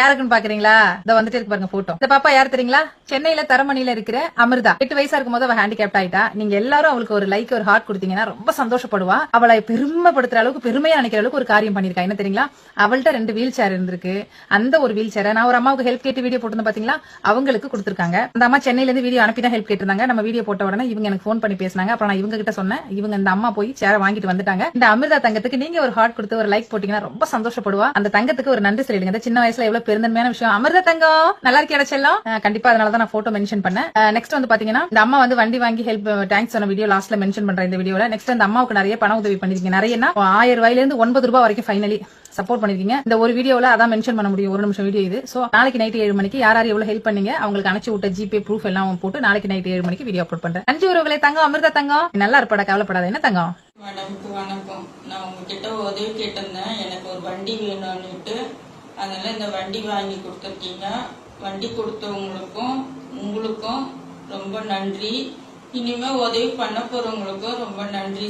யாருக்குன்னு பாக்குறீங்களா? இத வந்துட்டு இருக்கு பாருங்க போட்டோ. இந்த பாப்பா யாரு தெரியுங்களா? சென்னையில தரமணியில இருக்கிற அமிர்தா. 8 வயசா இருக்கும்போது அவ ஹேண்டிகேப்ட் ஆயிட்டா. நீங்க எல்லாரும் அவளுக்கு ஒரு லைக் ஒரு ஹார்ட் கொடுத்தீங்கன்னா ரொம்ப சந்தோஷப்படுவா. அவளை பெருமைப்படுத்துற அளவுக்கு பெருமையா நினைக்கிற அளவுக்கு ஒரு காரியம் பண்ணிருக்கா. என்ன தெரியுங்களா? அவள்கிட்ட 2 வீல் சேர் இருந்திருக்கு. அந்த ஒரு வீல் சேரை நான் ஒரு அம்மாவுக்கு ஹெல்ப் கேட்டு வீடியோ போட்டு பாத்தீங்களா, அவங்களுக்கு கொடுத்திருக்காங்க. அந்த அம்மா சென்னையில இருந்து வீடியோ அனுப்பி தான் ஹெல்ப் கேட்டிருந்தாங்க. நம்ம வீடியோ போட்ட உடனே இவங்க எனக்கு போன் பண்ணி பேசினாங்க. அப்புறம் நான் இவங்க கிட்ட சொன்னேன். இவங்க இந்த அம்மா போய் சேரை வாங்கிட்டு வந்துட்டாங்க. இந்த அமிர்தா தங்கத்துக்கு நீங்க ஒரு ஹார்ட் கொடுத்து ஒரு லைக் போட்டீங்கன்னா ரொம்ப சந்தோஷப்படுவா. அந்த தங்கத்துக்கு ஒரு நன்றி சொல்லிடுங்க. சின்ன வயசுல எவ்வளவு பெருந்தன்மையான விஷயம். அமிர்தா தங்கம் நல்லா இருக்கியா செல்லம்? கண்டிப்பா அதனாலதான் நான் போட்டோ மென்ஷன் பண்ணேன். நெக்ஸ்ட் வந்து பாத்தீங்கன்னா இந்த அம்மா வந்து வண்டி வாங்கி ஹெல்ப் தேங்க்ஸ் சொன்ன வீடியோ லாஸ்ட்ல மென்ஷன் பண்றேன் இந்த வீடியோல. நெக்ஸ்ட் அந்த அம்மாவுக்கு நிறைய பண உதவி பண்ணிருக்கீங்க. நிறையனா 1000 ரூபாயில இருந்து 9 ரூபாய் வரைக்கும் ஃபைனலி சப்போர்ட் பண்ணிருக்கீங்க. இந்த ஒரு வீடியோல அதான் மென்ஷன் பண்ண முடியும். 1 நிமிஷம் வீடியோ இது. சோ நாளைக்கு நைட் 7 மணிக்கு யார் யார் எவ்வளவு ஹெல்ப் பண்ணீங்க அவங்களுக்கு அனுப்பிச்சு விட்ட ஜிபே ப்ரூஃப் எல்லாம் போட்டு நாளைக்கு நைட் 7 மணிக்கு வீடியோ அப்லோட் பண்றேன். நன்றி உறவுகளே. தங்கம் அமிர்தா தங்கம் நல்லா இருப்படா, கவலைப்படாத. என்ன தங்கம்? வணக்கம். நான் உங்ககிட்ட உதவி கேட்டிருந்தேன். எனக்கு ஒரு வண்டி வேணும்னுட்டு, அதனால இந்த வண்டி வாங்கி கொடுத்துருக்கீங்க. வண்டி கொடுத்தவங்களுக்கும் உங்களுக்கும் ரொம்ப நன்றி. இனிமே உதவி பண்ண போறவங்களுக்கும் ரொம்ப நன்றி.